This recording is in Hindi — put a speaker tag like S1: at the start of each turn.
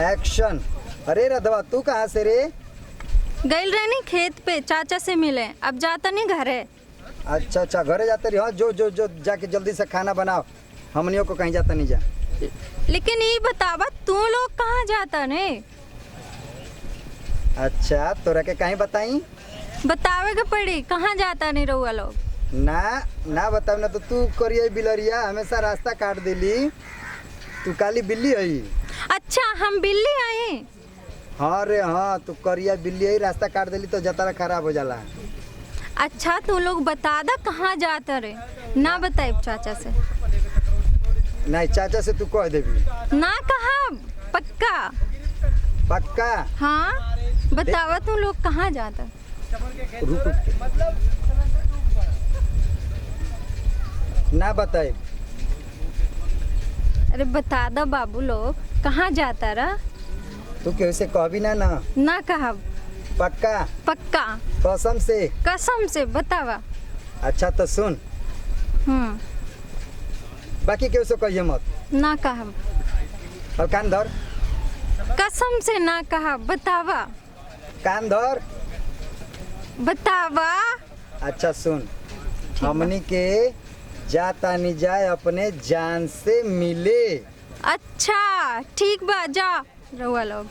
S1: एक्शन। अरे रधवा तू कहाँ से रे?
S2: गई रहनी खेत पे चाचा से मिले, अब जाता नहीं घरे।
S1: अच्छा अच्छा घरे जाते रही। हाँ जो जो जो जाके जल्दी से खाना बनाओ, हमनियों को कहीं जाता नहीं जा।
S2: लेकिन ये बतावा तू लोग कहाँ जाता ने?
S1: अच्छा तोरा के कहीं बताई?
S2: बतावे के पड़ी कहाँ जाता नहीं रहुआ लोग।
S1: ना ना बताओ ना तो तू करिए बिलरिया हमेशा रास्ता काट देली। तू काली बिल्ली है?
S2: अच्छा हम बिल्ली आए।
S1: हाँ रे हाँ, तू करिया बिल्ली है, रास्ता काट देली तो जतारा खराब हो जाला।
S2: अच्छा तू लोग बता दा कहाँ जाता रे, ना बताए चाचा से।
S1: नहीं चाचा से तू कह देवी
S2: ना कहा पक्का?
S1: पक्का?
S2: हाँ बतावा तू लोग कहाँ जाता।
S1: रुक ना बताए।
S2: अरे बता दा बाबू लोग कहाँ जाता रहा।
S1: तू केहू से कहबी ना ना?
S2: ना कहा।
S1: पक्का?
S2: पक्का
S1: कसम से?
S2: कसम से बतावा।
S1: अच्छा तो सुन, बाकी केहू से कहिए मत।
S2: ना कहा।
S1: और कान धर।
S2: कसम से ना कहा, बतावा।
S1: कान धर।
S2: बतावा।
S1: अच्छा सुन, हमनी के जाता नहीं जाए अपने जान से मिले।
S2: अच्छा ठीक बा, जा रहुआ लोग।